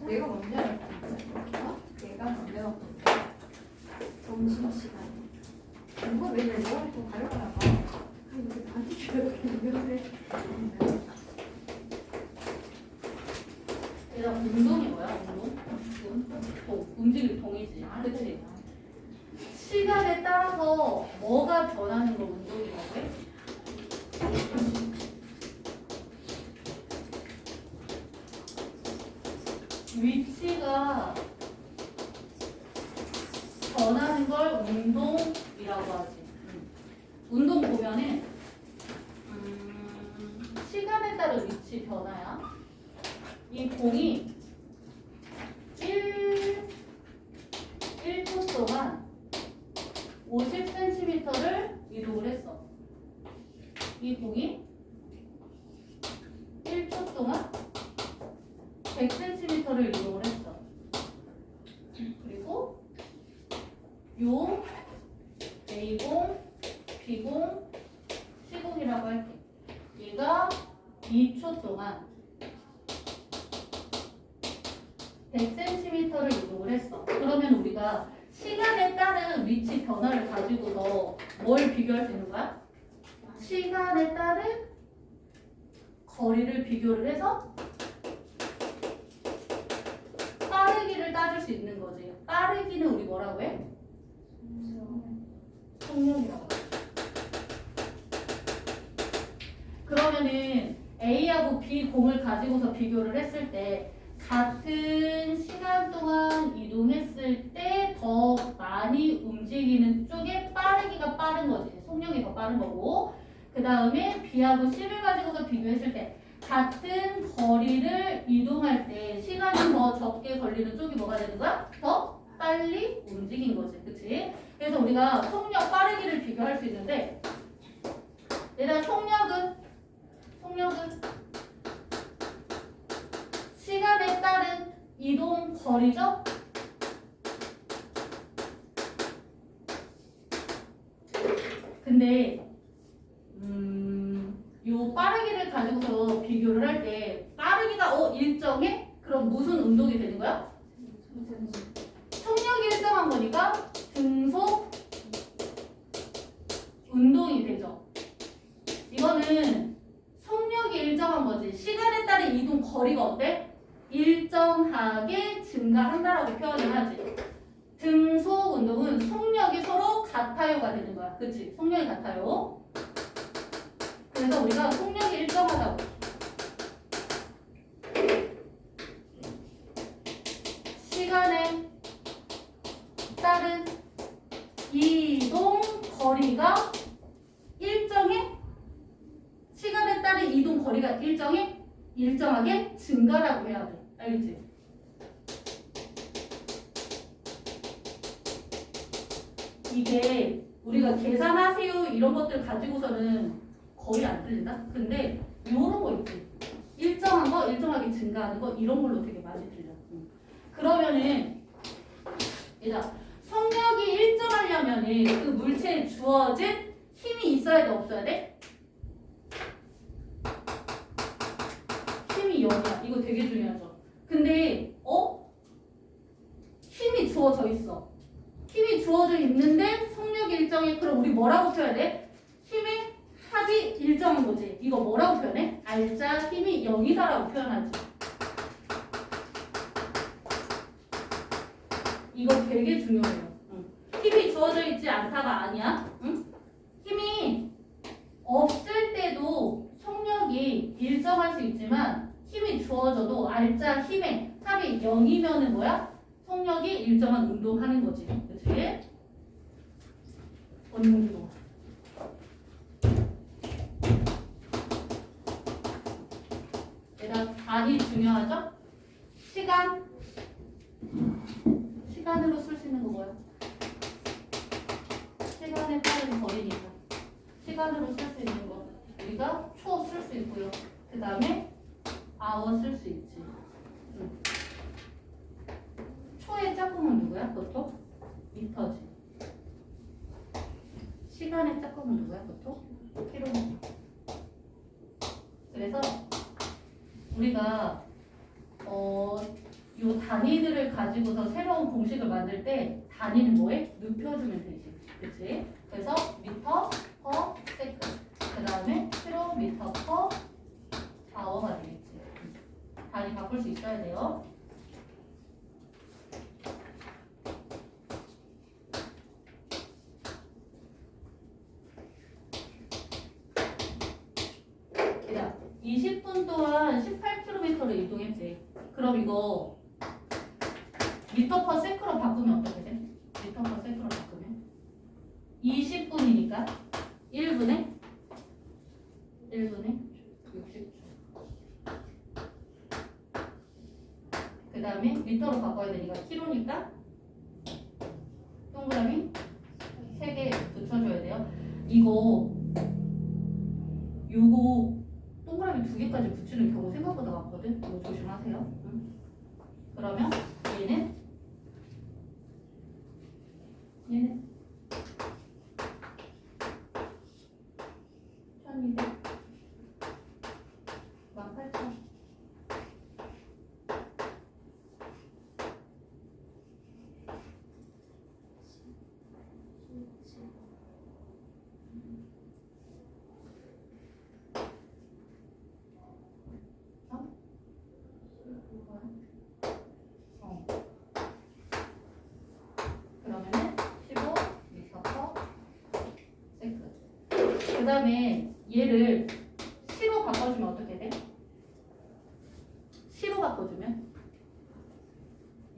내가 먼저 어? 내가 먼저 점심시간 이거 왜 내가 또 가려고 나가 이거 다시 주려고 얘가 운동이 뭐야? 운동? 움직임 동이지. 그치? 시간에 따라서 뭐가 변하는 걸 운동이라고 해? 위치가 변하는 걸 운동이라고 하지. 운동 보면은 시간에 따른 위치 변화야. 이 공이 1초 동안 50cm를 이동을 했어. 이 공이 1초 동안 100cm를 이동을 했어. 그리고 요 A공, B공, C공이라고 할게. 얘가 2초 동안 100cm를 이동을 했어. 그러면 우리가 시간에 따른 위치 변화를 가지고서 뭘 비교할 수 있는 거야? 시간에 따른 거리를 비교를 해서 빠르기를 따질 수 있는 거지. 빠르기는 우리 뭐라고 해? 속력이라고 해. 그러면은 A하고 B 공을 가지고서 비교를 했을 때 같은 시간 동안 이동했을 때 더 많이 움직이는 쪽에 빠르기가 빠른 거지. 속력이 더 빠른 거고, 그 다음에 B하고 C를 가지고서 비교했을 때 같은 거리를 이동할 때 시간이 더 적게 걸리는 쪽이 뭐가 되는 거야? 더 빨리 움직인 거지. 그치? 그래서 우리가 속력, 빠르기를 비교할 수 있는데, 얘들아, 속력은 시간에 따른 이동 거리죠? 근데 요 빠르기를 가지고서 비교를 할 때 빠르기가 일정해? 그럼 무슨 운동이 되는 거야? 속력이 일정한 거니까 등속 운동이 되죠. 이거는 속력이 일정한 거지. 시간에 따른 이동 거리가 어때? 일정하게 증가한다라고 표현을 하지. 등속 운동은 속력이 서로 같아요가 되는 거야. 그치? 속력이 같아요. 그래서 우리가 속력이 일정하다고. 시간에 따른 이동 거리가 일정해? 시간에 따른 이동 거리가 일정해? 일정하게 증가라고 해야 돼. 알겠지? 이게 우리가 계산하세요 이런 것들 가지고서는 거의 안 들린다? 근데 이런 거 있지. 일정한 거, 일정하게 증가하는 거 이런 걸로 되게 많이 들려. 그러면은 얘들아, 속력이 일정하려면은 그 물체에 주어진 힘이 있어야 돼, 없어야 돼? 힘이 0이야. 이거 되게 중요하죠. 근데 힘이 주어져 있어. 힘이 주어져 있는데 속력이 일정해. 그럼 우리 뭐라고 표현해야 돼? 힘의 합이 일정한 거지. 이거 뭐라고 표현해? 알짜 힘이 0이다라고 표현하지. 이거 되게 중요해요. 힘이 주어져 있지 않다가 아니야. 응? 힘이 없을 때도 속력이 일정할 수 있지만 힘이 주어져도 알짜 힘의 합이 0이면은 뭐야? 속력이 일정한 운동하는 거지. 그치? 원동기동. 얘가 답이 중요하죠? 시간으로 쓸 수 있는 거 뭐야? 시간에 따른 거리니까. 시간으로 쓸 수 있는 거. 우리가 초 쓸 수 있고요. 그 다음에 hour 쓸 수 있지. 초의 짝꿍은 누구야? 보통? 미터지. 시간의 짝꿍은 누구야? 보통? 킬로미터. 그래서 우리가 요 단위들을 가지고서 새로운 공식을 만들 때 단위는 뭐해? 눕혀주면 되지. 그치? 그래서 미터 퍼 세컨드. 그 다음에 킬로미터 퍼 아워가 되겠지. 단위 바꿀 수 있어야 돼요. 야, 20분 동안 18km를 이동했대. 그럼 이거 미터 퍼 세크로 바꾸면 어떻게 돼? 미터 퍼 세크로 바꾸면 20분이니까 1분에 60초. 그 다음에 미터로 바꿔야 되니까 킬로니까 동그라미 3개 붙여줘야 돼요. 요거 동그라미 2개까지 붙이는 경우 생각보다 많거든. 이거 조심하세요. 응? 그러면 얘는 1200 18,000 그러면은 15m 퍼 세컨드. 그 다음에 얘를 시로 바꿔주면 어떻게 돼? 시로 바꿔주면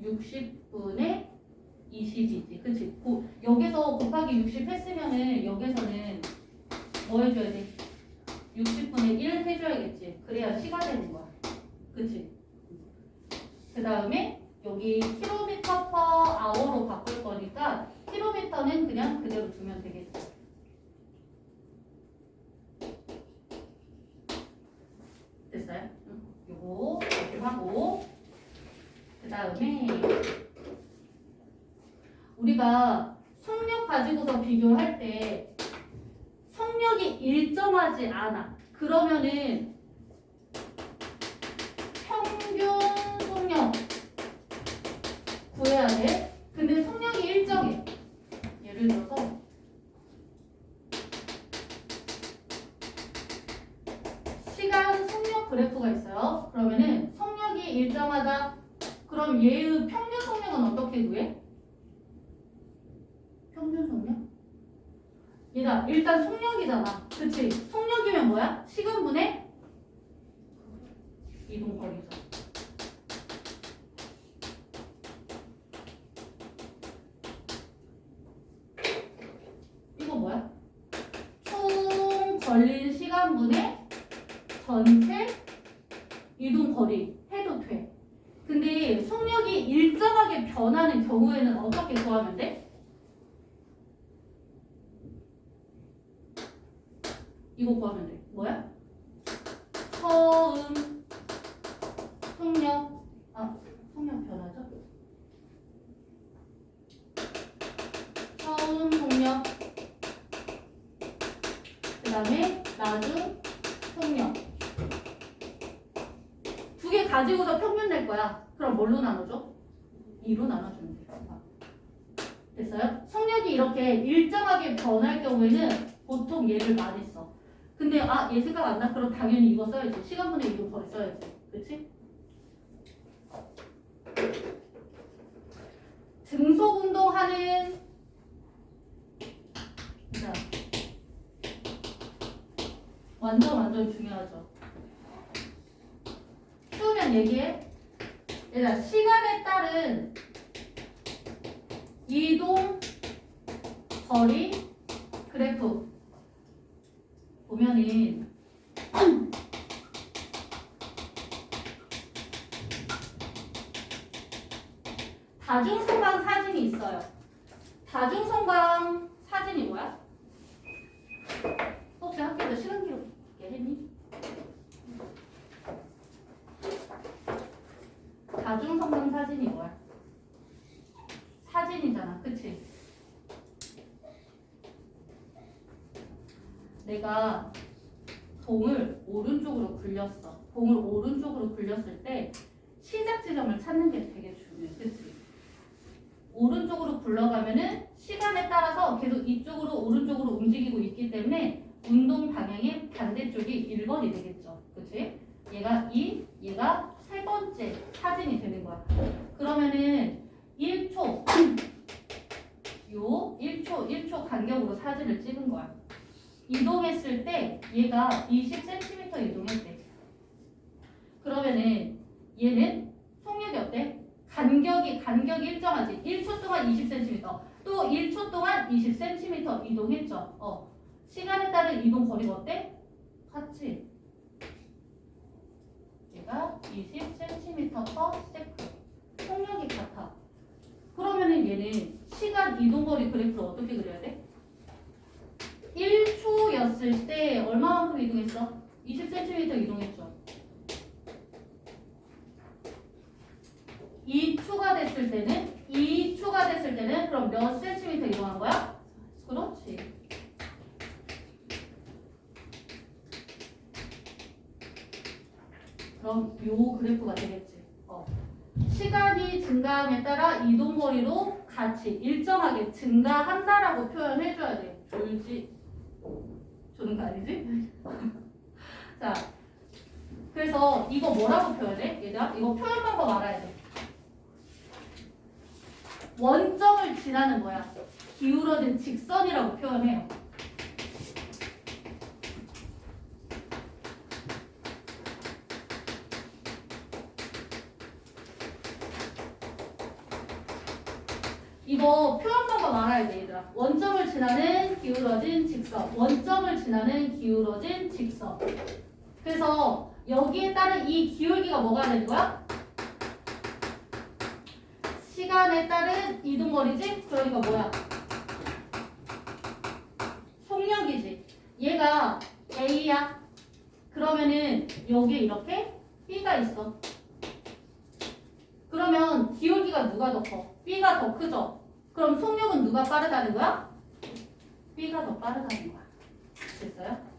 60분에 20이지. 그치? 여기서 곱하기 60 했으면은 여기서는 뭐 해줘야 돼? 60분에 1 해줘야겠지. 그래야 시가 되는 거야. 그치? 그 다음에 여기 킬로미터 퍼 아워로 바꿀 거니까 킬로미터는 그냥 그대로 두면 되겠지. 됐어요? 요거 이렇게 하고 그 다음에 우리가 속력 가지고서 비교할 때 속력이 일정하지 않아. 그러면은 평균 속력 구해야 돼. 근데 속력이 일정해. 예를 들어서 시간 속력 그래프가 있어요. 그러면은 속력이 일정하다. 그럼 얘의 평균 속력은 어떻게 구해? 평균 속력? 얘가 일단 속력이잖아. 그치? 속력이면 뭐야? 시간분의 이동거리죠. 이거 뭐야? 총 걸린 시간분의 전체 이동거리 해도 돼. 근데 속력이 일정하게 변하는 경우에는 어떻게 구하면 돼? 이거 구하면 돼. 뭐야? 처음 속력 속력 변하죠? 처음 속력 그 다음에 나중 속력 두 개 가지고서 평균 낼 거야. 그럼 뭘로 나눠줘? 2로 나눠주면 돼. 됐어요? 속력이 이렇게 일정하게 변할 경우에는 보통 얘를 많이 써. 근데 얘 생각 안 나? 그럼 당연히 이거 써야지. 시간분의 이동 거리 써야지. 그치? 등속 운동하는 자, 완전 중요하죠. 추우면 얘기해. 얘들아, 시간에 따른 이동 거리 그래프 보면은 다중성광 사진이 있어요. 다중성광 사진이 뭐야? 혹시 학교에서 시간 기록 했니? 다중성광 사진이 뭐야? 사진이잖아, 그치? 내가 봉을 오른쪽으로 굴렸어. 봉을 오른쪽으로 굴렸을 때 시작 지점을 찾는 게 되게 중요해. 그치? 오른쪽으로 굴러가면은 시간에 따라서 계속 이쪽으로 오른쪽으로 움직이고 있기 때문에 운동 방향의 반대쪽이 1번이 되겠죠. 그치? 얘가 2, 얘가 세 번째 사진이 되는 거야. 그러면은 1초, 요 1초 간격으로 사진을 찍은 거야. 이동했을 때 얘가 20cm 이동했대. 그러면은 얘는 속력이 어때? 간격이 일정하지. 1초 동안 20cm, 또 1초 동안 20cm 이동했죠. 시간에 따른 이동 거리가 어때? 같지. 얘가 20cm/s. 속력이 같아. 그러면은 얘는 시간 이동 거리 그래프를 어떻게 그려야 돼? 1초였을 때 얼마만큼 이동했어? 20cm 이동했죠. 2초가 됐을 때는 그럼 몇 센티미터 이동한 거야? 그렇지. 그럼 요 그래프가 되겠지. 시간이 증가함에 따라 이동 거리도 같이 일정하게 증가한다라고 표현해줘야 돼. 조는 거 아니지? 자, 그래서 이거 뭐라고 표현해? 얘들아, 이거 표현 방법 알아야 돼. 원점을 지나는 거야. 기울어진 직선이라고 표현해요. 이거 표현 방법 알아야 돼, 얘들아. 원점을 지나는 기울어진 직선. 원점을 지나는 기울어진 직선. 그래서 여기에 따른 이 기울기가 뭐가 되는 거야? 시간에 따른 이동거리지? 그러니까 뭐야? 속력이지. 얘가 A야. 그러면은 여기에 이렇게 B가 있어. 그러면 기울기가 누가 더 커? B가 더 크죠? 그럼 속력은 누가 빠르다는 거야? B가 더 빠르다는 거야. 됐어요?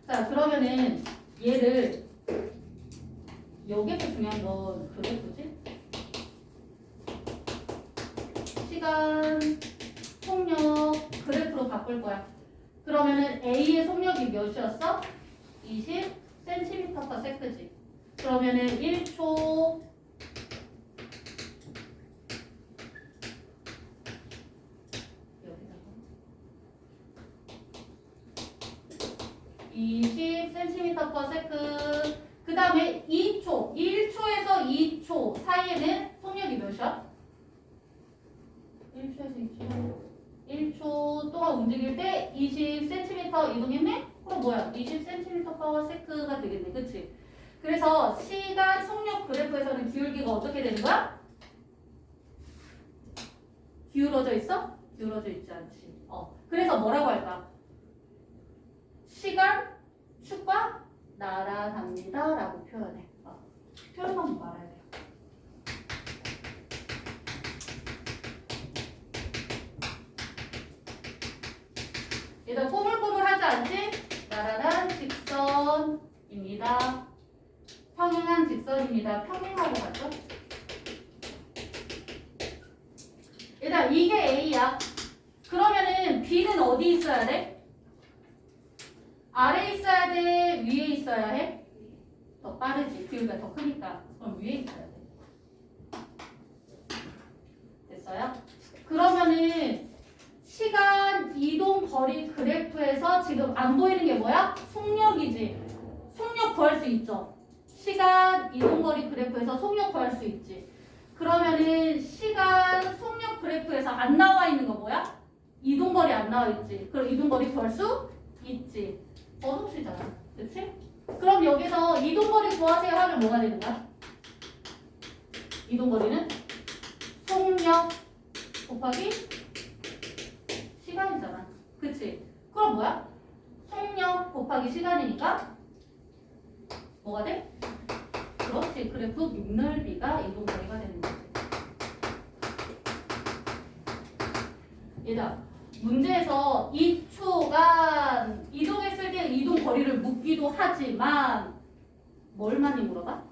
자, 그러면은 얘를 여기서 중요한 건 그래프지? 시간, 속력 그래프로 바꿀 거야. 그러면은 A의 속력이 몇이었어? 20cm/s지. 그러면은 1초 20cm/s. 그 다음에 2초, 1초에서 2초 사이에는 속력이 몇이야? 1초에서 2초. 1초 동안 움직일 때 20cm 이동했네? 그럼 뭐야? 20cm/s가 되겠네. 그치? 그래서 시간 속력 그래프에서는 기울기가 어떻게 되는 거야? 기울어져 있어? 기울어져 있지 않지. 그래서 뭐라고 할까? 시간 축과 날아갑니다 라고 표현해. 표현만 말아야 돼요. 얘들 꼬물꼬물하지 않지? 나란한 직선입니다. 평행한 직선입니다. 평행하고 같죠? 얘들 이게 A야. 그러면은 B는 어디 있어야 돼? 아래에 있어야 돼? 위에 있어야 해? 더 빠르지. 기울기가 더 크니까. 그럼 위에 있어야 돼. 됐어요? 그러면은 시간 이동 거리 그래프에서 지금 안 보이는 게 뭐야? 속력이지. 속력 구할 수 있죠. 시간 이동 거리 그래프에서 속력 구할 수 있지. 그러면은 시간 속력 그래프에서 안 나와 있는 거 뭐야? 이동 거리 안 나와 있지. 그럼 이동 거리 구할 수 있지. 버릇이잖아. 그치? 그럼 여기서 이동거리 구하세요 하면 뭐가 되는 거야? 이동거리는 속력 곱하기 시간이잖아. 그치? 그럼 뭐야? 속력 곱하기 시간이니까 뭐가 돼? 그렇지. 그래프 육넓이가 이동거리가 되는 거지. 얘들아, 문제에서 2초간 이동했을 때 때의 이동 거리를 묻기도 하지만 뭘 많이 물어봐?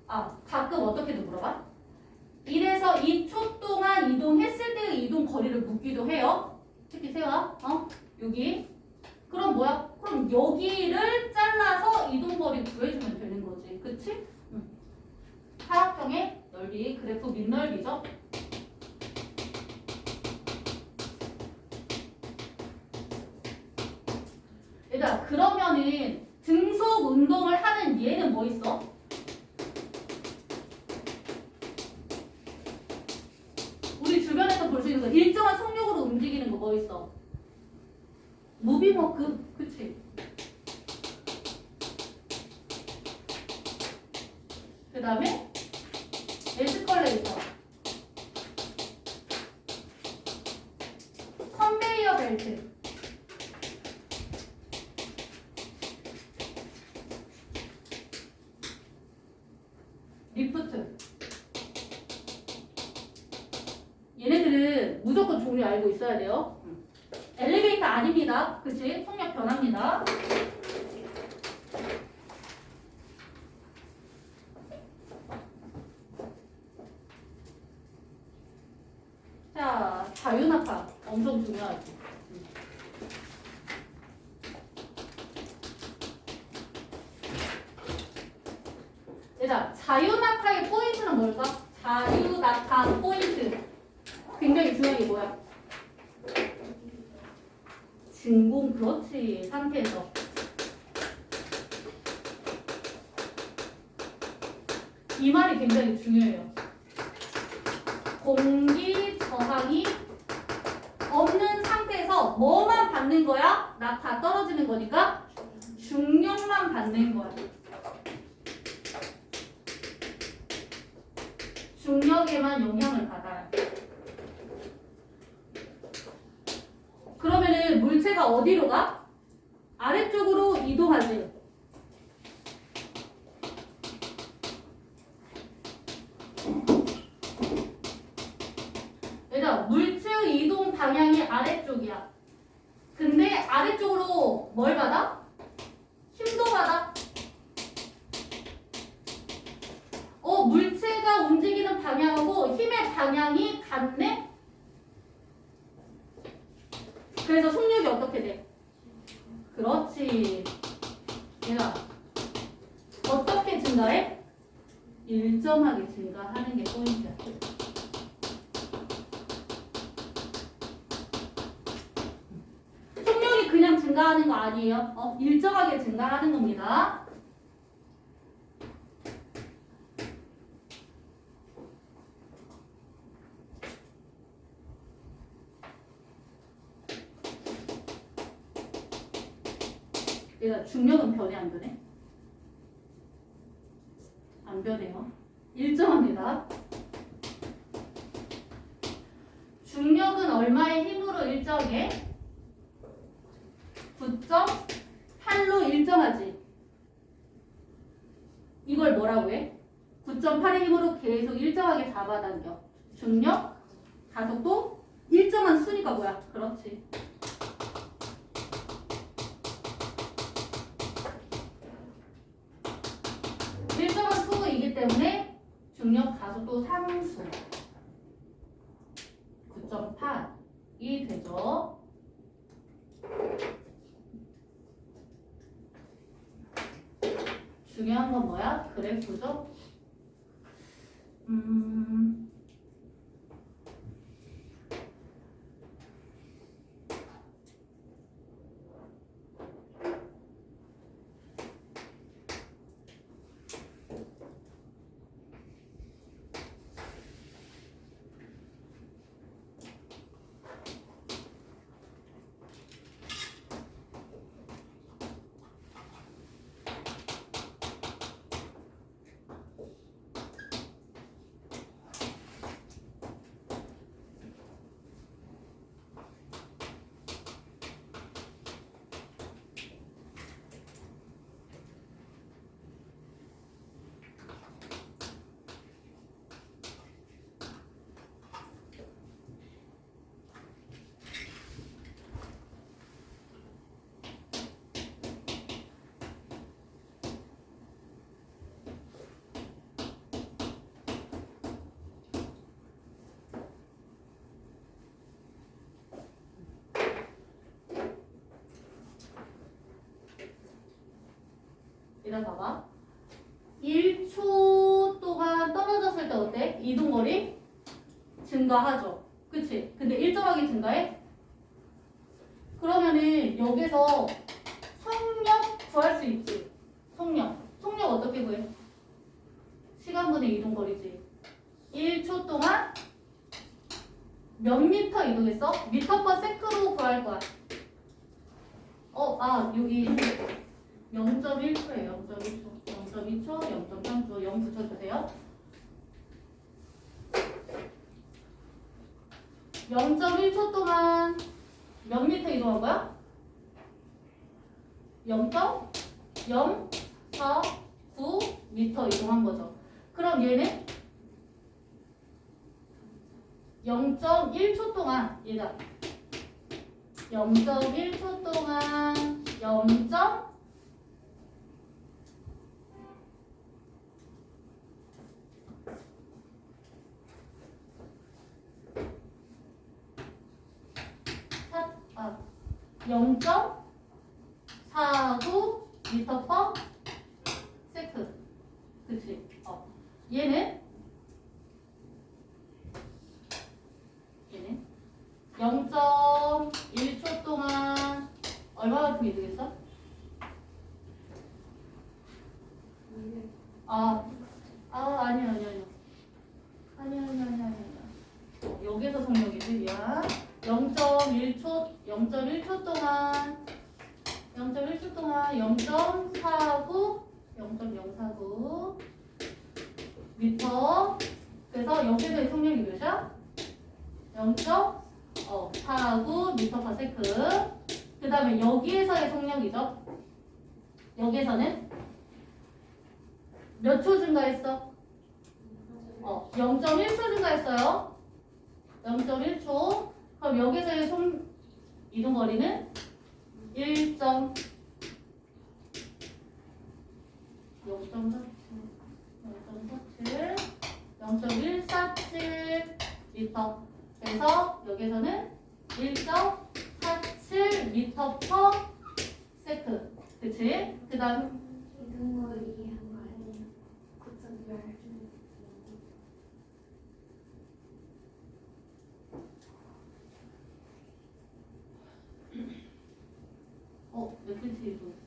아, 가끔 어떻게도 물어봐? 1에서 2초 동안 이동했을 때의 이동 거리를 묻기도 해요. 특히 세화, 여기. 그럼 뭐야? 그럼 여기를 잘라서 이동 거리 구해주면 되는 거지. 그치? 사각형의 넓이, 그래프 밑넓이죠. 얘들아, 그러면은 등속 운동을 하는 얘는 뭐 있어? 우리 주변에서 볼 수 있는 거 일정한 속력으로 움직이는 거 뭐 있어? 무빙워크, 그치? 그 다음에 에스컬레이터, 컨베이어 벨트, 리프트. 얘네들은 무조건 종류 알고 있어야 돼요. 엘리베이터 아닙니다. 그치? 속력 변합니다. 자, 자유낙하 엄청 중요하지. 얘들아, 자유낙하의 포인트는 뭘까? 자유낙하 포인트. 굉장히 중요한 게 뭐야? 진공, 그렇지. 상태에서. 이 말이 굉장히 중요해요. 공기 저항이 없는 상태에서 뭐만 받는 거야? 낙하 떨어지는 거니까 중력만 받는 거야. 중력에만 영향을 받아요. 그러면은 물체가 어디로 가? 아래쪽으로 이동하지. 얘들아, 물체의 이동 방향이 아래쪽이야. 근데 아래쪽으로 뭘 받아? 힘도 받아. 물체가 움직이는 방향하고 힘의 방향이 같네? 그래서 속력이 어떻게 돼? 그렇지. 얘가 어떻게 증가해? 일정하게 증가하는 게 포인트야. 속력이 그냥 증가하는 거 아니에요. 일정하게 증가하는 겁니다. 얘가 중력은 변해 안 변해? 안 변해요. 일정합니다. 중력은 얼마의 힘으로 일정해? 9.8로 일정하지. 이걸 뭐라고 해? 9.8의 힘으로 계속 일정하게 잡아당겨. 중력, 가속도, 일정한 순위가 뭐야? 그렇지. 일정한 수이기 때문에 중력 가속도 상수 9.8이 되죠. 중요한 건 뭐야? 그래프죠. 얘들아 봐봐. 1초 동안 떨어졌을 때 어때? 이동거리 증가하죠. 그치? 근데 일정하게 증가해? 그러면은 여기서 속력 구할 수 있지. 속력. 속력 어떻게 구해? 시간분의 이동거리지. 1초 동안 몇 미터 이동했어? 미터 퍼 세크로 구할 거야. 여기 0.1초예요. 0.1초, 0.2초, 0.3초, 0 붙여주세요. 0.1초 동안 몇 미터 이동한 거야? 0.049 미터 이동한 거죠. 그럼 얘는 0.1초 동안 얘가 0.1초 동안 0. 아, 0.49 미터 퍼 세크. 그치? 얘는 0.1초 동안 얼마만큼 이동했어? 아니야. 여기서 속력이지, 미안. 0.1초 동안 0.49 미터. 그래서 여기서의 속력이 몇이야? 0.49 미터 퍼 세크. 그 다음에 여기에서의 속력이죠. 여기에서는 몇 초 증가했어? 0.1초 증가했어요. 0.1초. 그럼 여기서의 이동거리는 0.47 미터. 그래서 여기서는 1.47 미터 퍼 세크. 그치? 그 다음 이동거리 한 거 아니에요? 9.8. 몇 cm 이동했어?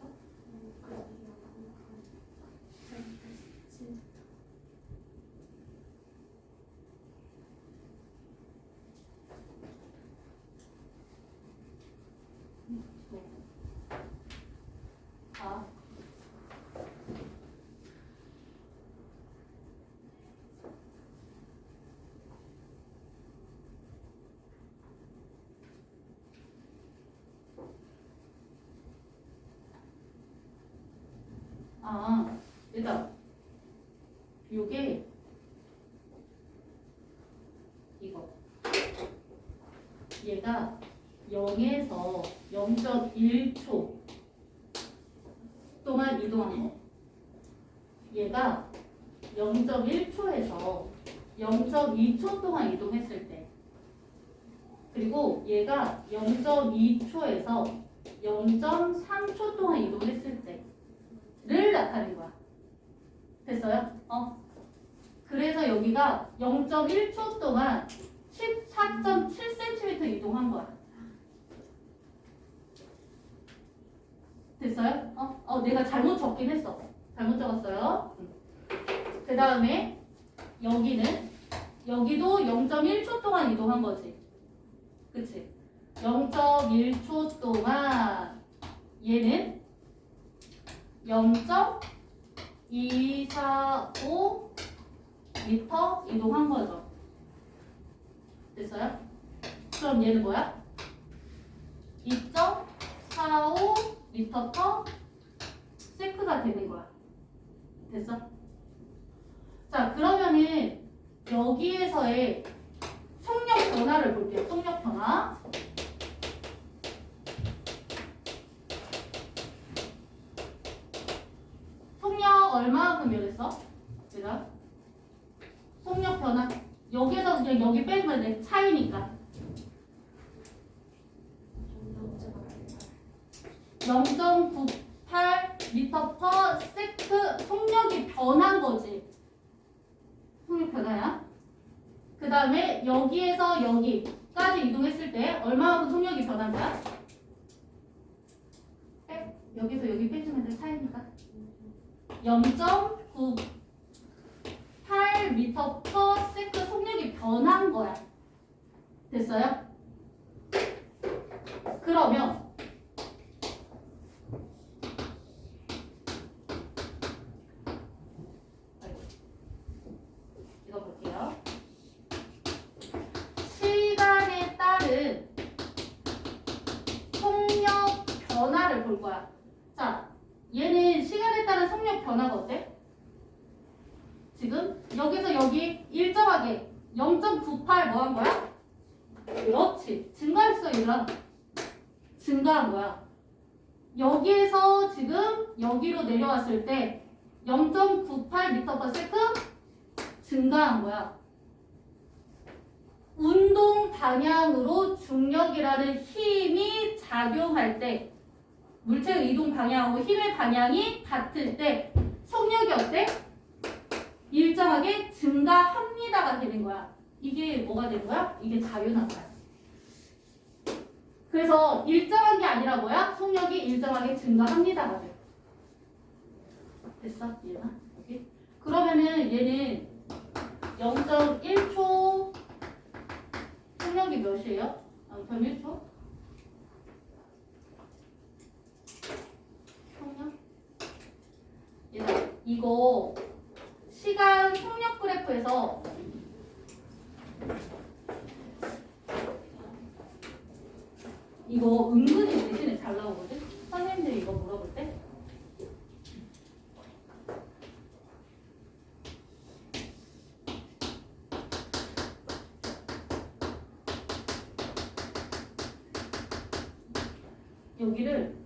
일단 요게 이거 얘가 0에서 0.1초 동안 이동한 거. 얘가 0.1초에서 0.2초 동안 이동했을 때, 그리고 얘가 0.2초에서 0.3초 동안 이동했을 때를 나타낸 거야. 됐어요? 그래서 여기가 0.1초 동안 14.7cm 이동한 거야. 됐어요? 내가 잘못 적긴 했어. 잘못 적었어요. 그 다음에 여기도 0.1초 동안 이동한 거지. 그치? 0.1초 동안 얘는 0.245 미터 이동한 거죠. 됐어요? 그럼 얘는 뭐야? 2.45 미터 퍼 세크가 되는 거야. 됐어? 자, 그러면은 여기에서의 속력 변화를 볼게요. 속력 변화. 속력 얼마만큼 변했어? 얘가 속력 변화. 여기서 그냥 여기 빼면 돼. 차이니까. 0.98 미터 퍼 세크 속력이 변한 거지. 속력 변화야. 그 다음에 여기에서 여기까지 이동했을 때 얼마만큼 속력이 변한 거야? 여기서 여기 빼주면 돼. 차이니까. 0.98m 퍼 세크 속력이 변한 거야. 됐어요? 그러면 이거 볼게요. 시간에 따른 속력 변화를 볼 거야. 자, 얘는 시간에 따른 속력 변화가 어때? 지금 여기서 여기 일정하게 0.98 뭐 한 거야? 그렇지. 증가했어, 얘가. 증가한 거야. 여기에서 지금 여기로 내려왔을 때 0.98m/s 증가한 거야. 운동 방향으로 중력이라는 힘이 작용할 때 물체의 이동 방향하고 힘의 방향이 같을 때 속력이 어때? 일정하게 증가합니다가 되는 거야. 이게 뭐가 되는 거야? 이게 자유낙하야. 그래서 일정한 게 아니라 뭐야? 속력이 일정하게 증가합니다가 돼. 됐어? 얘나? 여기? 그러면은 얘는 0.1초 속력이 몇이에요? 0.1초? 속력? 얘나 이거 시간 속력 그래프에서 이거 은근히 대신에 잘 나오거든? 선생님들이 이거 물어볼 때. 여기를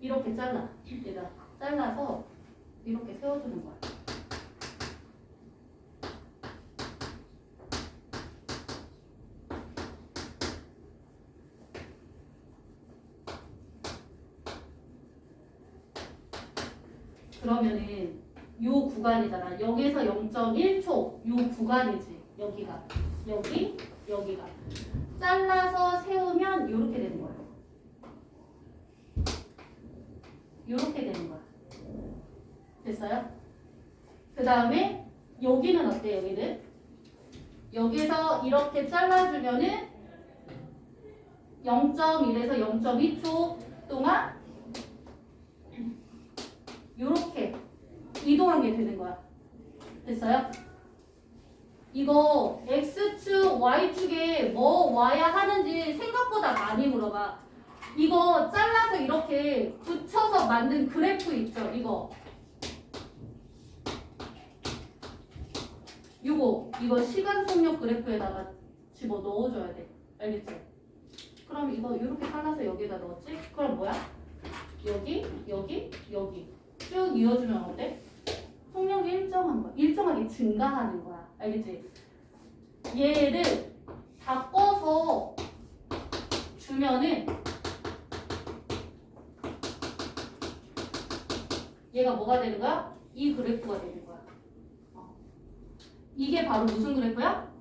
이렇게 잘라. 얘가 잘라서 이렇게 세워주는 거야. 그러면은 요 구간이잖아. 여기서 0.1초 요 구간이지. 여기가. 여기가. 잘라서 세우면 요렇게 되는 거야. 요렇게 되는 거야. 됐어요? 그 다음에 여기는 어때? 여기는? 여기서 이렇게 잘라주면은 0.1에서 0.2초 동안 요렇게 이동한 게 되는 거야. 됐어요? 이거 X축, Y축에 뭐 와야 하는지 생각보다 많이 물어봐. 이거 잘라서 이렇게 붙여서 만든 그래프 있죠? 이거 시간 속력 그래프에다가 집어 넣어줘야 돼. 알겠지? 그럼 이거 이렇게 잘라서 여기다 넣었지? 그럼 뭐야? 여기 쭉 이어주면 어때? 속력이 일정한 거야. 일정하게 증가하는 거야. 알겠지? 얘를 바꿔서 주면은 얘가 뭐가 되는 거야? 이 그래프가 되는 거야. 이게 바로 무슨 그래프야?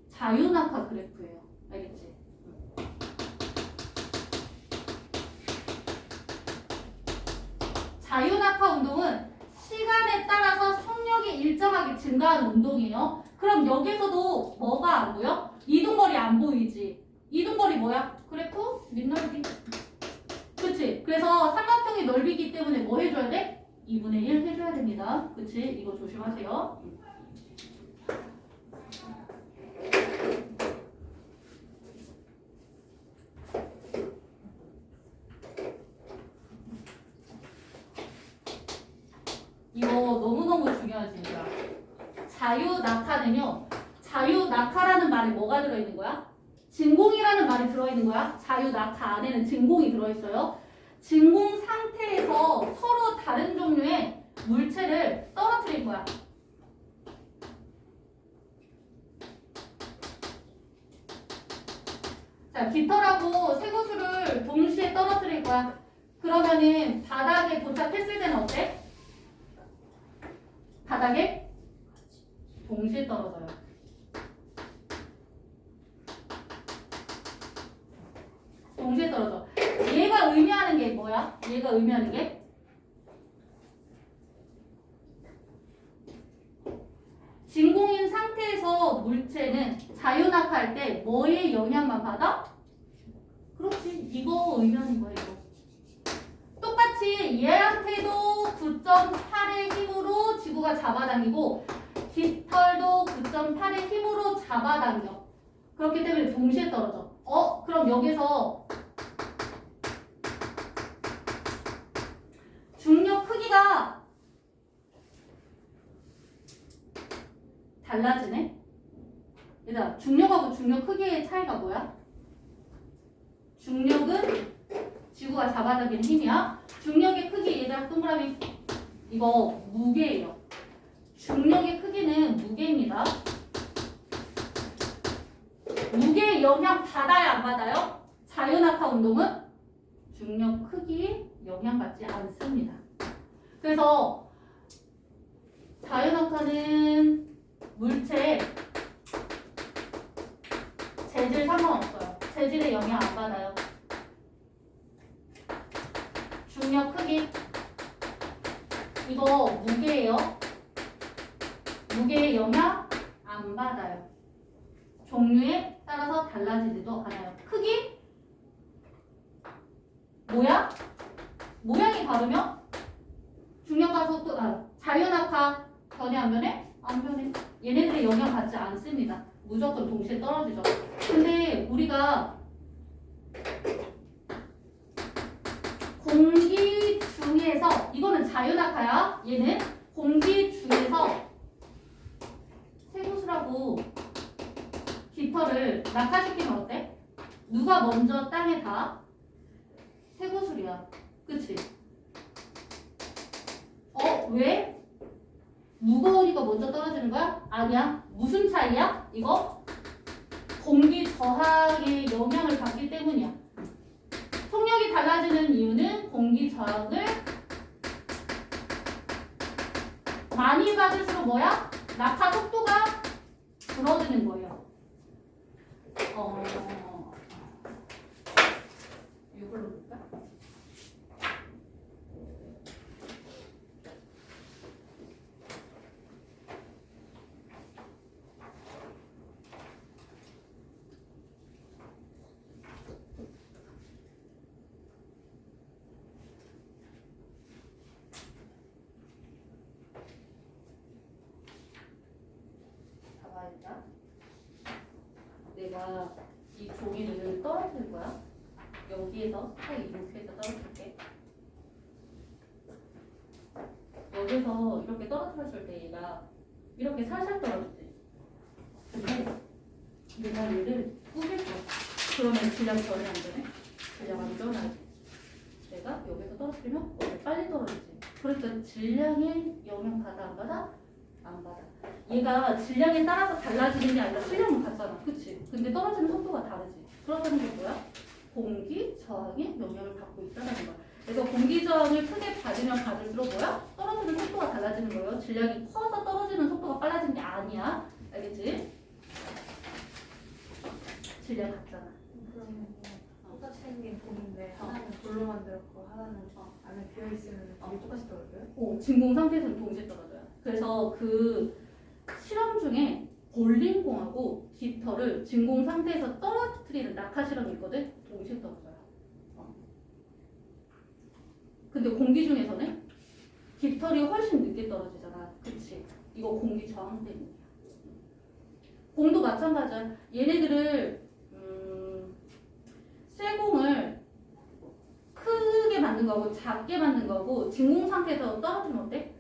자유낙하 그래프예요. 알겠지? 자유낙하 운동은 시간에 따라서 속력이 일정하게 증가하는 운동이에요. 그럼 여기서도 뭐가 안 보여? 이동거리 안 보이지? 이동거리 뭐야? 그래프? 밑넓이. 그치? 그래서 삼각형의 넓이기 때문에 뭐 해줘야 돼? 2분의 1 해줘야 됩니다. 그치? 이거 조심하세요. 이거 너무너무 중요하지, 진짜. 자유낙하는요, 자유낙하라는 말에 뭐가 들어있는 거야? 진공이라는 말이 들어있는 거야. 자유낙하 안에는 진공이 들어있어요. 진공 상태에서 서로 다른 종류의 물체를 떨어뜨릴 거야. 자, 깃털하고 쇠구슬을 동시에 떨어뜨릴 거야. 그러면은 바닥에 도착했을 때는 어때? 바닥에 동시에 떨어져요. 동시에 떨어져. 얘가 의미하는 게 뭐야? 얘가 의미하는 게 진공인 상태에서 물체는 자유낙하할 때 뭐의 영향만 받아? 그렇지. 이거 의미하는 거예요. 이거. 똑같이 얘한테도 9.8의 힘으로 지구가 잡아당기고 깃털도 9.8의 힘으로 잡아당겨. 그렇기 때문에 동시에 떨어져. 그럼 여기서 중력 크기가 달라지네? 얘들아, 중력하고 중력 크기의 차이가 뭐야? 중력은 지구가 잡아당기는 힘이야. 중력의 크기, 얘들아, 동그라미. 이거 무게예요. 중력의 크기는 무게입니다. 무게의 영향 받아요, 안 받아요? 자유낙하 운동은 중력 크기에 영향받지 않습니다. 그래서 자유낙하는 물체에 재질 상관없어요. 재질에 영향 안 받아요. 중력 크기 이거 무게예요. 무게에 영향 안 받아요. 종류에 따라서 달라지지도 않아요. 크기 모양이 다르면 중력과 속도 자유낙하 변해 안 변해? 안 변해. 얘네들의 영향 받지 않습니다. 무조건 동시에 떨어지죠. 근데 우리가 공기 중에서 이거는 자유낙하야. 얘는 공기 중에서 쇠구슬하고 깃털을 낙하시키면 어때? 누가 먼저 땅에 닿아? 쇠구슬이야. 그치? 왜? 무거우니까 먼저 떨어지는 거야? 아니야. 무슨 차이야? 이거? 공기 저항의 영향을 받기 때문이야. 속력이 달라지는 이유는 공기 저항을 많이 받을수록 뭐야? 낙하 속도가 줄어드는 거예요. 이걸로 볼까? 봐봐야겠다. 내가 이 종이를 떨어뜨릴 거야. 여기에서 딱 이렇게 해서 떨어뜨릴게. 여기서 이렇게 떨어뜨렸을 때 얘가 이렇게 살살 떨어지지. 근데 내가 얘를 꾸밀 거야. 그러면 질량 전혀 안 되네. 질량 안 변하지. 내가 여기서 떨어뜨리면 빨리 떨어지지. 그러니까 질량에 영향 받아 안 받아? 안 받아. 얘가 질량에 따라서 달라지는 게 아니라 질량은 같잖아. 그치? 근데 떨어지는 속도가 다르지. 그렇다는 게 뭐야? 공기 저항에 영향을 받고 있다는 거야. 그래서 공기 저항을 크게 받으면 받을수록 뭐야? 떨어지는 속도가 달라지는 거예요. 질량이 커서 떨어지는 속도가 빨라지는 게 아니야. 알겠지? 질량 같잖아. 그러면 똑같이 생긴 공인데 하나는 돌로 만들었고 하나는 안에 비어 있으면 둘이 똑같이 떨어져요? 진공 상태에서는 동시에 떨어져요. 그래서 그 실험 중에 볼링공하고 깃털을 진공 상태에서 떨어뜨리는 낙하 실험이 있거든. 동시에 떨어져요. 근데 공기 중에서는 깃털이 훨씬 늦게 떨어지잖아. 그치? 이거 공기 저항 때문이야. 공도 마찬가지야. 얘네들을 쇠공을 크게 만든 거고 작게 만든 거고 진공 상태에서 떨어지면 어때?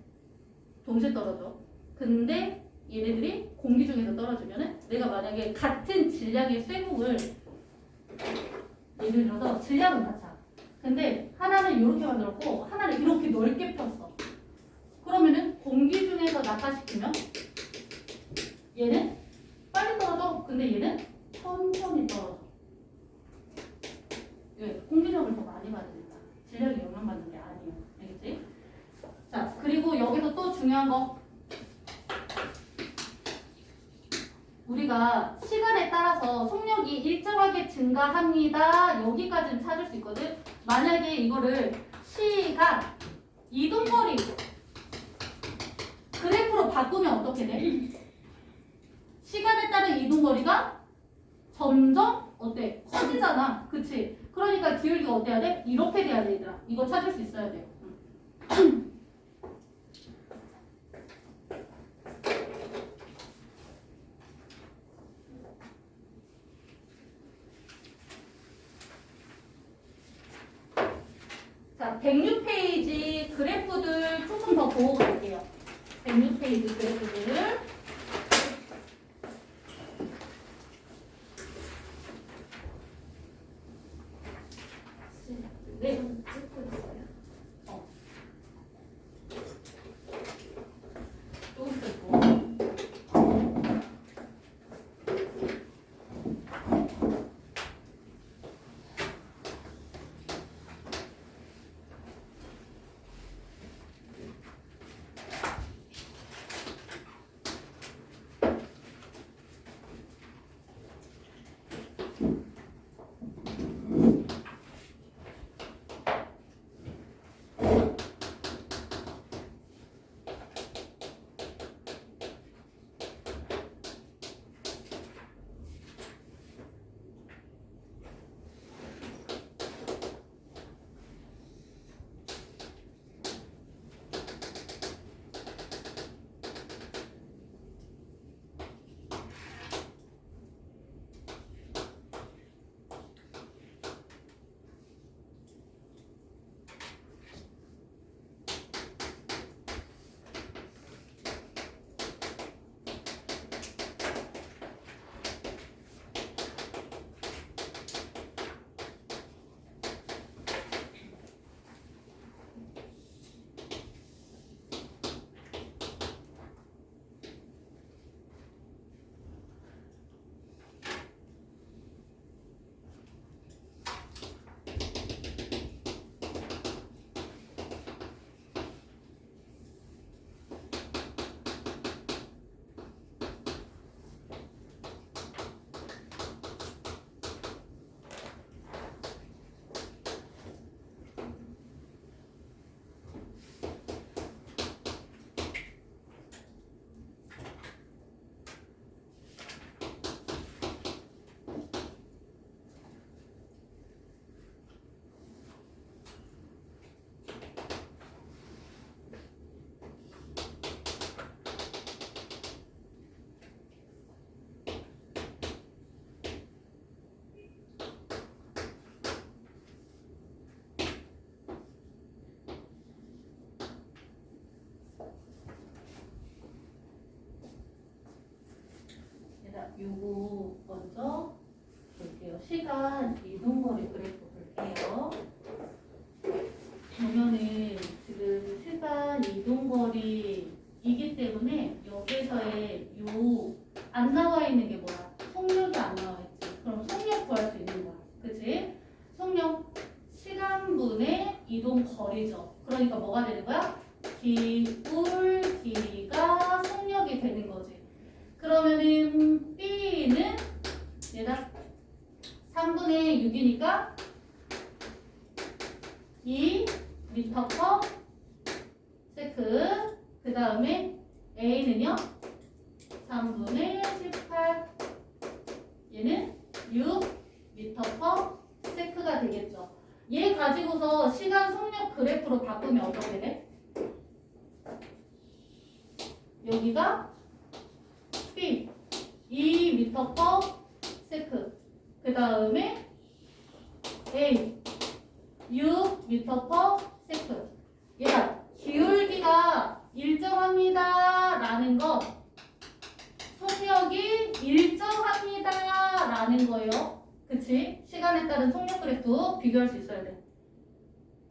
동시에 떨어져. 근데 얘네들이 공기 중에서 떨어지면은 내가 만약에 같은 질량의 쇠공을 예를 들어서 질량은 같아. 근데 하나는 이렇게 만들었고 하나는 이렇게 넓게 폈어. 그러면은 공기 중에서 낙하시키면 얘는 빨리 떨어져. 근데 얘는 천천히 떨어져. 왜? 공기력을 더 많이 받으니까. 질량이 영향받는 게 아니에요. 알겠지? 자, 그리고 여기서 또 중요한 거. 우리가 시간에 따라서 속력이 일정하게 증가합니다. 여기까지는 찾을 수 있거든. 만약에 이거를 시간, 이동거리 그래프로 바꾸면 어떻게 돼? 시간에 따른 이동거리가 점점 어때? 커지잖아. 그치? 그러니까 기울기가 어때야 돼? 이렇게 돼야 돼, 얘들아. 이거 찾을 수 있어야 돼요. 자, 106페이지 그래프들 조금 더 보고 갈게요. 106페이지 그래프들. 네. 찍고 있어요. 또 있고. 요거 먼저 볼게요. 시간 이동거리 그래프 볼게요. 보면은 지금 시간 이동거리이기 때문에 여기서의 요 안 나와 있는 게 뭐야? 속력이 안 나와 있지. 그럼 속력 구할 수 있는 거야. 그치? 속력 시간분의 이동거리죠. 그러니까 뭐가 되는 거야? 기울기가 속력이 되는 거지. 그러면은 B는 얘가 3분의 6이니까 2 미터 퍼 세크. 그 다음에 A는요 3분의 18. 얘는 6 미터 퍼 세크가 되겠죠. 얘 가지고서 시간 속력 그래프로 바꾸면 어떻게 돼? 여기가 B 2m per 세크. 그 다음에 A 6m per 세크. 얘가 기울기가 일정합니다 라는 거, 속력이 일정합니다 라는 거예요. 그치? 시간에 따른 속력 그래프 비교할 수 있어야 돼.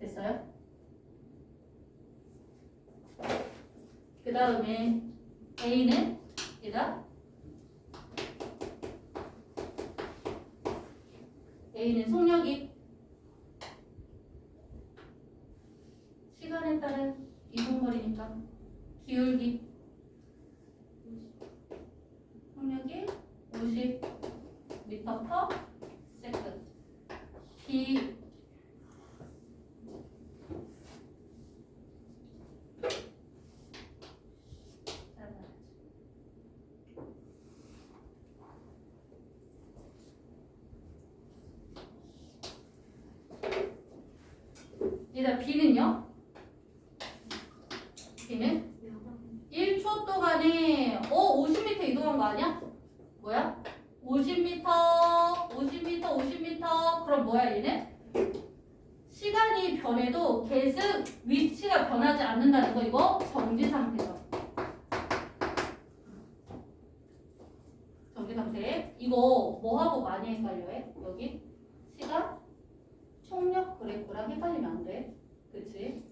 됐어요? 그 다음에 A는 얘다. A는 속력이 시간에 따른 이동거리니까 기울기 속력이 50m/s 기 얘들아 B는요? B는 1초 동안에 50m 이동한 거 아니야? 뭐야? 50m, 50m, 50m. 그럼 뭐야 얘는? 시간이 변해도 계속 위치가 변하지 않는다는 거 이거 정지 상태죠. 정지 상태. 이거 뭐하고 많이 헷갈려해? 여기 시간, 속력 그래프랑 헷갈리면 안 돼. 그치?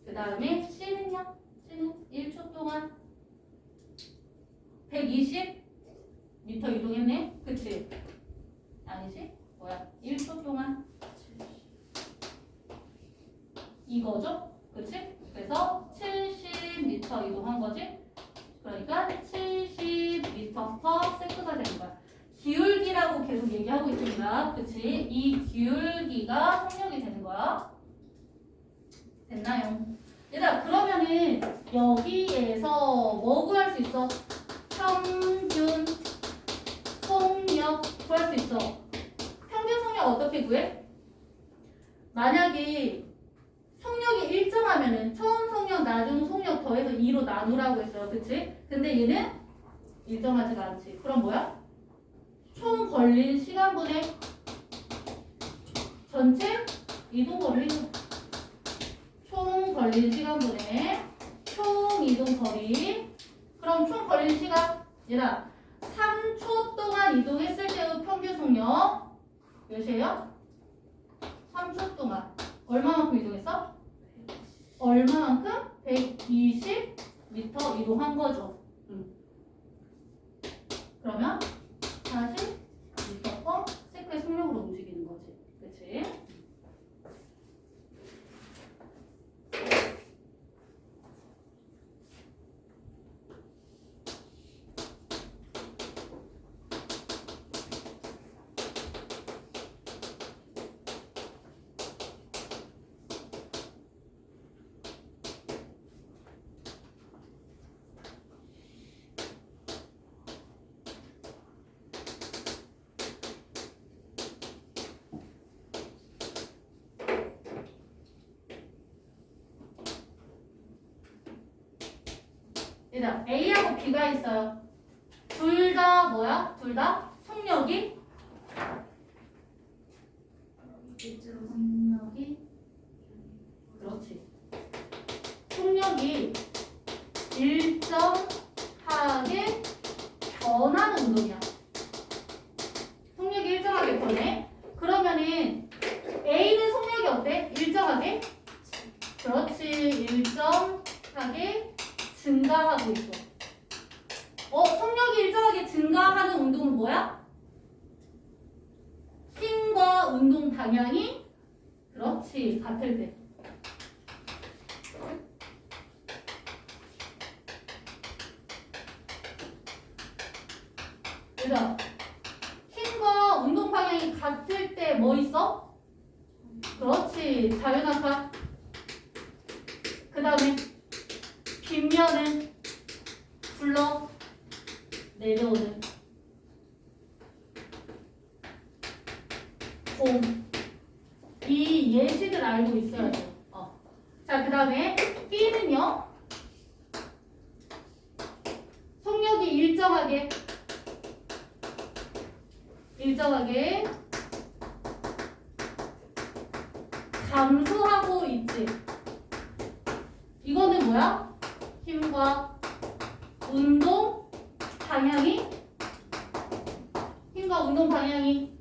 그 다음에 C는요? C는 1초 동안 120m 이동했네? 그치? 아니지? 뭐야? 1초 동안 이거죠? 그치? 그래서 70m 이동한 거지? 그러니까 70m/s가 되는 거야. 기울기라고 계속 얘기하고 있습니다. 그치? 이 기울기가 속력이 되는 거야. 됐나요? 얘들아 그러면은 여기에서 뭐 구할 수 있어? 평균 속력 구할 수 있어. 평균 속력 어떻게 구해? 만약에 속력이 일정하면은 처음 속력, 나중 속력 더해서 2로 나누라고 했어요. 그치? 근데 얘는 일정하지가 않지. 그럼 뭐야? 총 걸린 시간분의 전체 이동거리. 총 걸린 시간분의 총 이동거리. 그럼 총 걸린 시간 얘들아 3초 동안 이동했을 때의 평균 속력 몇이에요? 3초 동안 얼마만큼 이동했어? 얼마만큼? 120m 이동한 거죠. 그러면 40m/s의 속력으로 움직이는 거지. 그치? 얘들아 A하고 B가 있어요. 둘 다 뭐야? 둘 다 속력이 그렇지. 속력이 일정하게 변하는 운동이야. 속력이 일정하게 변해. 그러면은 A는 속력이 어때? 일정하게? 그렇지. 일정하게 증가하고 있어. 속력이 일정하게 증가하는 운동은 뭐야? 힘과 운동 방향이 그렇지 같을 때. 그래서 힘과 운동 방향이 같을 때 뭐 있어? 그렇지 자유낙하. 그 다음에 빗면은 굴러 내려오는 공. 이 예식을 알고 있어야 돼요. 자, 그 다음에 B는요. 속력이 일정하게 감소하고 있지. 이거는 뭐야? 힘과 운동 방향이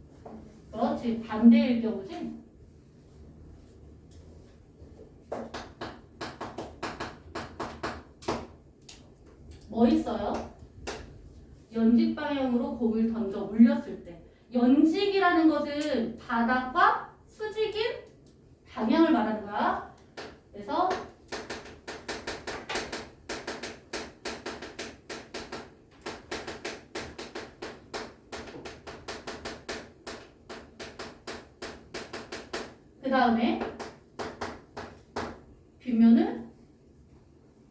그렇지 반대일 경우지. 뭐 있어요? 연직 방향으로 공을 던져 올렸을 때. 연직이라는 것은 바닥과 수직인 방향을 말하는 거야. 그래서 다음에 빗면을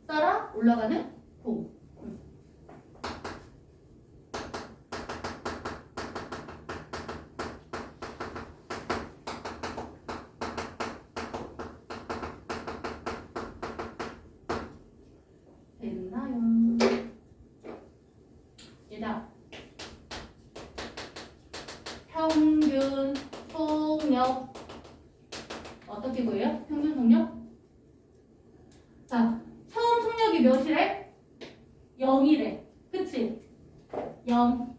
따라 올라가는 공. 됐나요? 얘다. 평균 속력 어떻게 구해요? 평균 속력? 자, 처음 속력이 몇이래? 0이래. 그치? 0.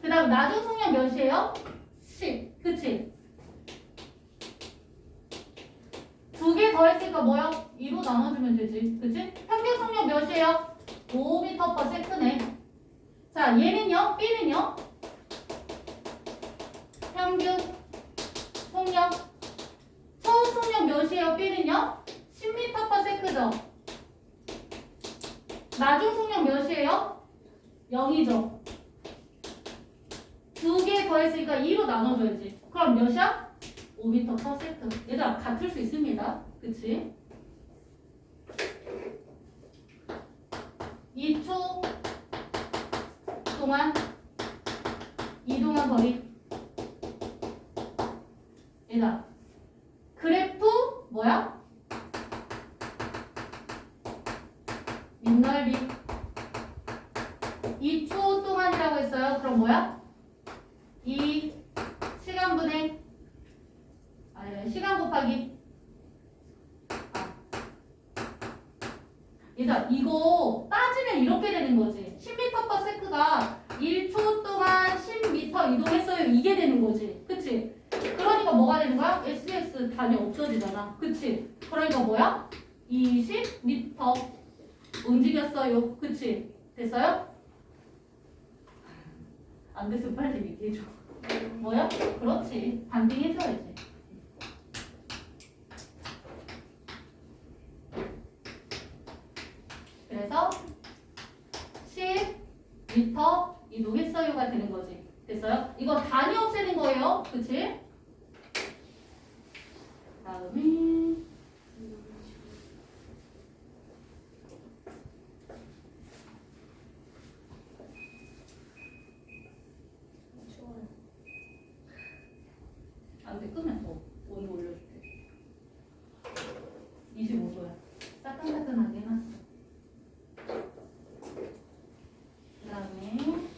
그 다음 나중 속력 몇이에요? 10. 그치? 두 개 더했으니까 뭐요? 2로 나눠주면 되지. 그치? 평균 속력 몇이에요? 5m/s네. 자, 얘는요? B는요? 평균 속력 처음 속력 몇이에요? B는요? 10m/s죠. 나중 속력 몇이에요? 0이죠. 두 개 더했으니까 2로 나눠줘야지. 그럼 몇이야? 5m/s. 얘들아 같을 수 있습니다. 그치? 2초 동안 이동한 거리. 얘들아 그래프 뭐야? 밑넓이 2초 동안이라고 했어요. 그럼 뭐야? 이 시간분의 시간 곱하기 얘들아 이거 따지면 이렇게 되는 거지. 10m/s가 1초 동안 10m 이동했어요. 이게 되는 거지. 그치? 그러니까 뭐가 되는 거야? SS 단위 없어지잖아. 그치? 그러니까 뭐야? 20m 움직였어요. 그치? 됐어요? 안 됐으면 빨리 얘기해줘. 뭐야? 그렇지. 반띵해줘야지. 그래서 10m 이동했어요가 되는 거지. 됐어요? 이거 단위 없애는 거예요. 그치? 다음에 안돼 끄면 더 온도 올려줄게. 25도야. 따끈따끈하게 해놨어. 그 다음에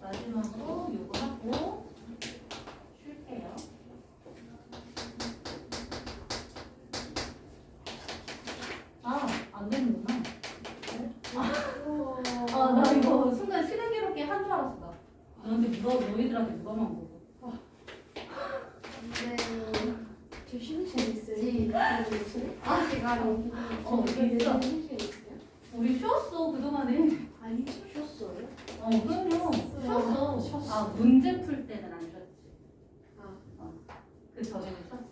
마지막으로 요거 하고 쉴게요. 아, 안 되는구나. 나 이거 순간 시간 기록기 한 줄 알았어. 나. 너한테 너희들한테 누가 만 보고. 네. 저 쉬는 시간 있어요? 제가 이게 있어. 우리 쉬었어, 그동안에. 아니 쉬었어요? 그럼요. 쉬었어. 아, 문제 풀 때는 안 쉬었지. 그 전에는 쉬었어.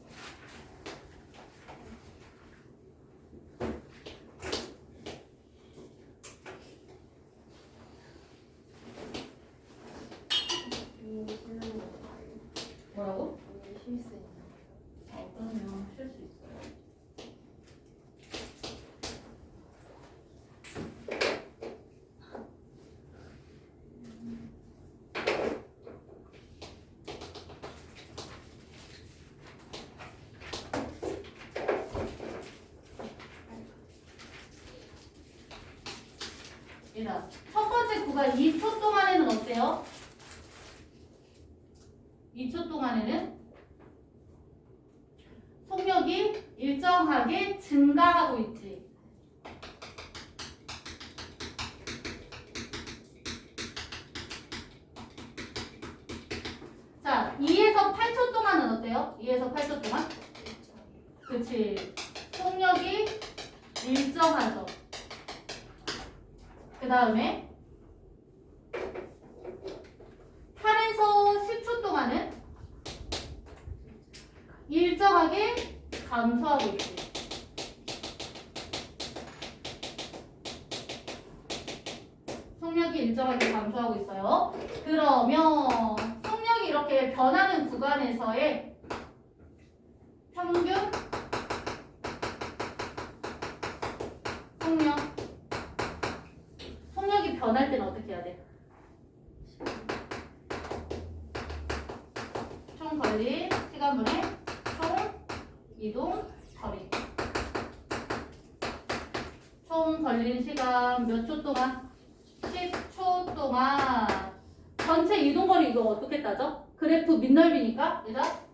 뭐라고? 쉴 수 있나? 그러면 쉴 수 있어요. 얘들아, 첫 번째 구간 2초 동안에는 어때요? 2초 동안에는 속력이 일정하게 증가하고 있지. 자, 2에서 8초 동안은 어때요? 2에서 8초 동안? 그치. 속력이 일정하죠. 그 다음에 8에서 10초 동안은 일정하게 감소하고 있지. 속력이 일정하게 감소하고 있어요. 그러면 속력이 이렇게 변하는 구간에서의 평균 속력. 속력이 변할 때는 어떻게 해야 돼? 총 걸린 시간분의 총 이동 거리. 총 걸린 시간 몇 초 동안? 10초 동안. 전체 이동거리 이거 어떻게 따져? 그래프 밑넓이니까 얘들아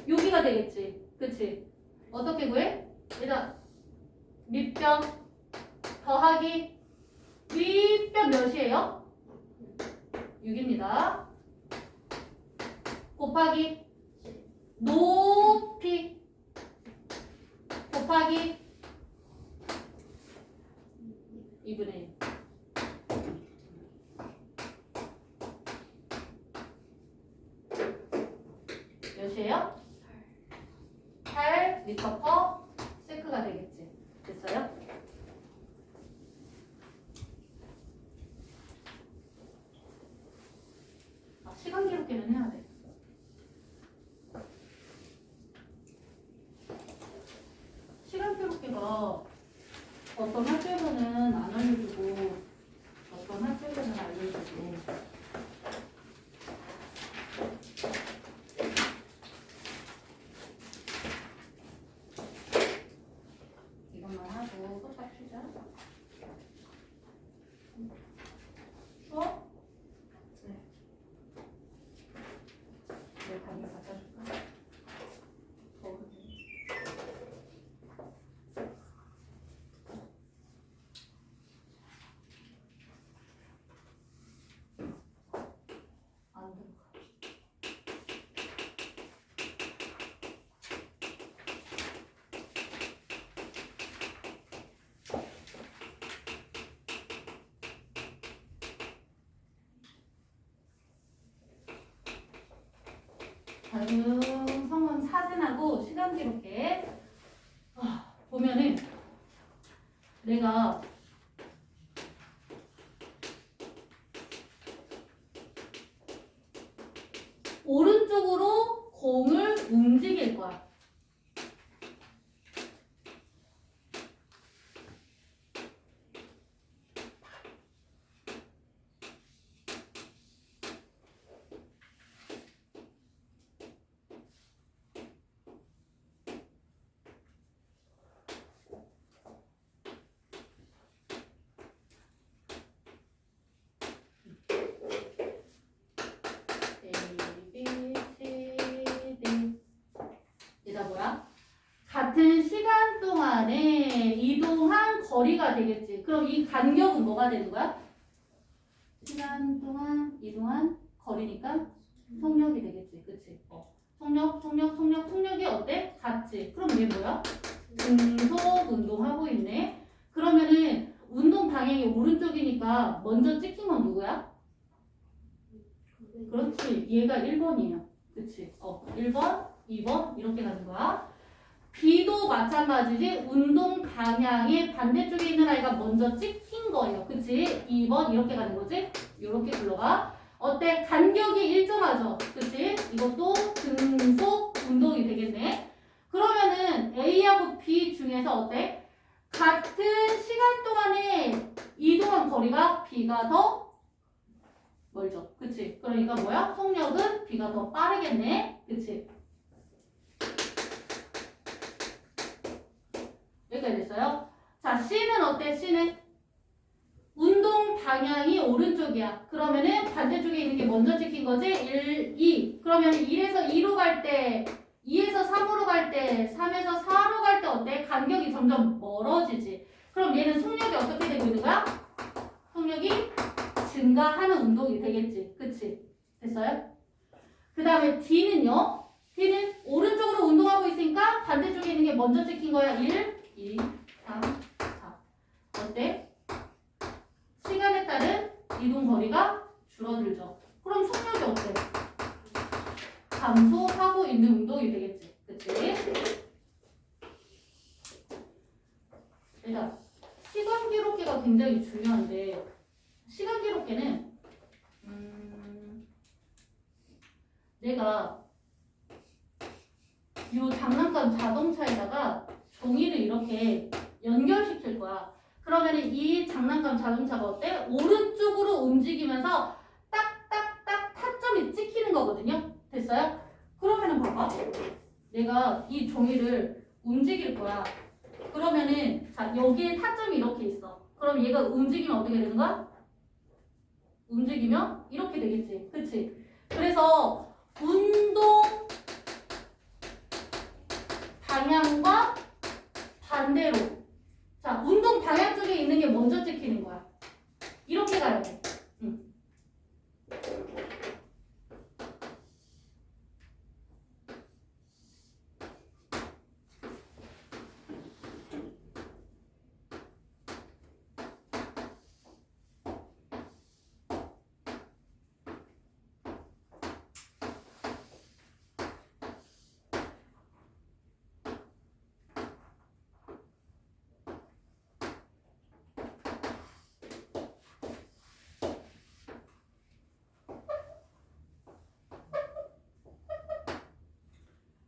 여기가 되겠지. 그치? 어떻게 구해? 얘들아 밑변 더하기 윗변 몇이에요? 6입니다. 곱하기 높이 곱하기 2분의 1. 몇이에요? 8m per 세크가 되겠지. 됐어요? 시간 기록계는 해야 돼. 시간 기록계가 어떤 학교에서는 안 알려주고 어떤 학교에서는 알려주고. 이것만 하고 끝까지 쉬자. 추워? 네. 내 담배 갖다 줄까? 더운데. 안 들어가. 다음 성원 사진하고 시간 기록해. 보면은 내가 오른쪽으로 공을 움직일 거야. 얘가 뭐야? 같은 시간 동안에 이동한 거리가 되겠지. 그럼 이 간격은 뭐가 되는 거야? 시간 동안 이동한 거리니까 속력이 되겠지. 그치? 속력이 어때? 같지. 그럼 얘 뭐야? 등속 운동하고 있네. 그러면은 운동 방향이 오른쪽이니까 먼저 찍힌 건 누구야? 그렇지. 얘가 1번이에요. 그치? 1번, 2번 이렇게 가는 거야. B도 마찬가지지. 운동 방향의 반대쪽에 있는 아이가 먼저 찍힌 거예요. 그치? 2번 이렇게 가는 거지? 이렇게 굴러가. 어때? 간격이 일정하죠? 그치? 이것도 등속 운동이 되겠네. 그러면은 A하고 B 중에서 어때? 같은 시간 동안에 이동한 거리가 B가 더 멀죠. 그치? 그러니까 뭐야? 속력은 B가 더 빠르겠네. 그치? 여기까지 됐어요? 자, C는 어때? C는 운동 방향이 오른쪽이야. 그러면은 반대쪽에 있는 게 먼저 찍힌 거지? 1, 2. 그러면 1에서 2로 갈 때, 2에서 3으로 갈 때, 3에서 4로 갈 때 어때? 간격이 점점 멀어지지. 그럼 얘는 속력이 어떻게 되고 있는 거야? 속력이 증가하는 운동이 되겠지. 그치? 됐어요? 그 다음에 D는요? D는 오른쪽으로 운동하고 있으니까 반대쪽에 있는 게 먼저 찍힌 거야. 1, 2, 3, 4. 어때? 시간에 따른 이동 거리가 줄어들죠. 그럼 속력이 어때? 감소하고 있는 운동이 되겠지. 그치? 일단 시간 기록계가 굉장히 중요한데 시간 기록계는 내가 요 장난감 자동차에다가 종이를 이렇게 연결시킬 거야. 그러면 이 장난감 자동차가 어때? 오른쪽으로 움직이면서 딱딱딱 타점이 찍히는 거거든요. 됐어요? 그러면은 봐봐. 내가 이 종이를 움직일 거야. 그러면은 자 여기에 타점이 이렇게 있어. 그럼 얘가 움직이면 어떻게 되는 거야? 움직이면 이렇게 되겠지. 그치? 그래서 운동 방향과 반대로. 자, 운동 방향 쪽에 있는 게 먼저 찍히는 거야. 이렇게 가야 돼. 응.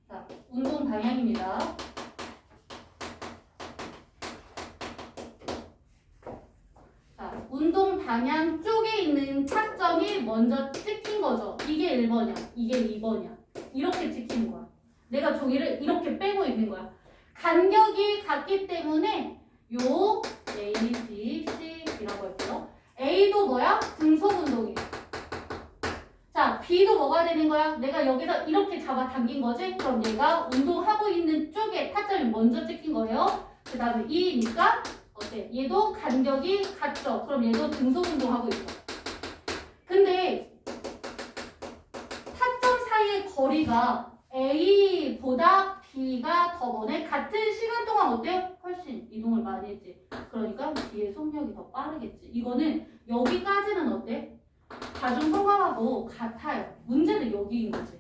자, 운동 방향입니다. 자, 운동 방향 쪽에 있는 타점이 먼저 찍힌 거죠. 이게 1번이야. 이게 2번이야. 이렇게 찍히는 거야. 내가 종이를 이렇게 빼고 있는 거야. 간격이 같기 때문에 요 A, B, C라고 할게요. A도 뭐야? 등속 운동이야. 자, B도 뭐가 되는 거야? 내가 여기서 이렇게 잡아당긴 거지? 그럼 얘가 운동하고 있는 쪽에 타점이 먼저 찍힌 거예요. 그 다음에 2니까 어때? 얘도 간격이 같죠? 그럼 얘도 등속 운동하고 있어. 근데 타점 사이의 거리가 A보다 B가 더 머네. 같은 시간 동안 어때요? 훨씬 이동을 많이 했지. 그러니까 B의 속력이 더 빠르겠지. 이거는 여기까지는 어때? 다중 성함하고 같아요. 문제는 여기인 거지.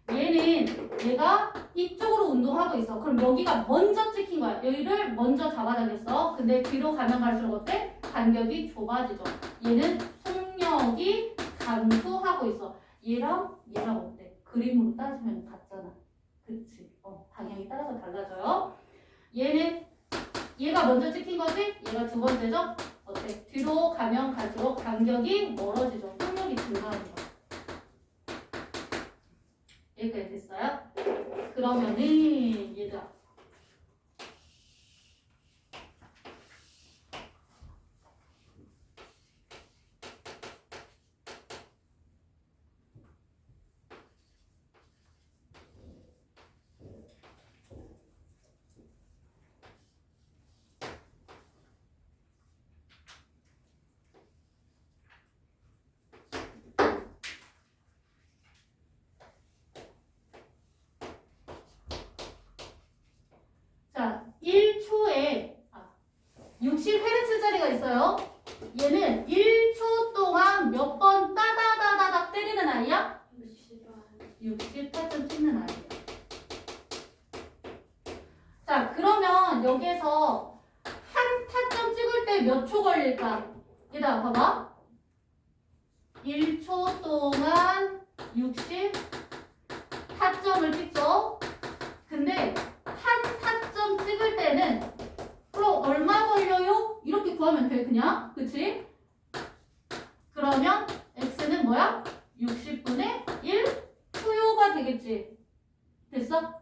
얘는 얘가 이쪽으로 운동하고 있어. 그럼 여기가 먼저 찍힌 거야. 여기를 먼저 잡아당겼어. 근데 뒤로 가면 갈수록 어때? 간격이 좁아지죠. 얘는 속력이 감소하고 있어. 얘랑 어때? 그림으로 따지면 같잖아. 그치? 방향이 따라서 달라져요. 얘가 먼저 찍힌 거지? 얘가 두 번째죠? 어때? 뒤로 가면 갈수록 간격이 멀어지죠. 속력이 증가하는 거야. 여기까지 됐어요? 그러면은 얘들아 자, 1초에 60Hz짜리가 있어요. 얘는 1초 동안 몇 번 따다다다닥 때리는 아이야? 68점 찍는 아이야. 자, 그러면 여기에서 한 타점 찍을 때 몇 초 걸릴까? 얘들아, 봐봐. 1초 동안 60 타점을 찍죠. 근데 한 타점 찍을 때는 그럼 얼마 걸려요? 이렇게 구하면 돼 그냥. 그치? 그러면 x는 뭐야? 60분의 1 초요가 되겠지. 됐어?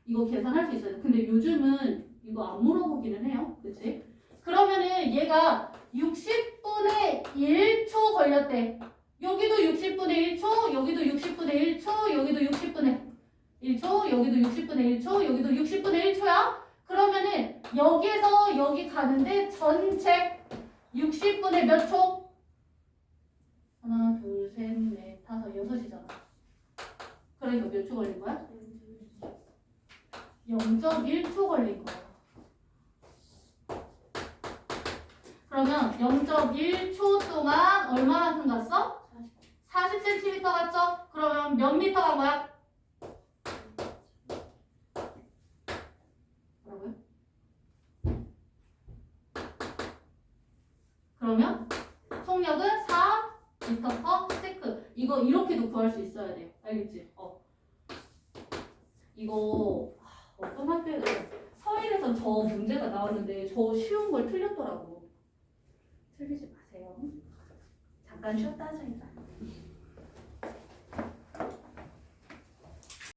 이거 계산할 수 있어요. 근데 요즘은 이거 안 물어보기는 해요. 그치? 그러면은 얘가 60분의 1초 걸렸대. 여기도 60분의 1초, 여기도 60분의 1초, 여기도 60분의 1초, 여기도 60분의 1초, 여기도 60분의 1초야? 그러면은 여기에서 여기 가는데 전체 60분의 몇 초? 하나, 둘, 셋, 넷, 다섯, 6이잖아. 그러니까 몇 초 걸린 거야? 0.1초 걸린 거야. 그러면 0.1초 동안 얼마만큼 갔어? 40cm 갔죠? 그러면 몇 미터 간 거야? 뭐라고요? 그러면 속력은 4m/s. 이거 이렇게도 구할 수 있어야 돼. 알겠지? 이거 어떤 학교에서 서울에서 저 문제가 나왔는데 저 쉬운 걸 틀렸더라고. 틀리지 마세요. 잠깐 쉬었다 하자 일단.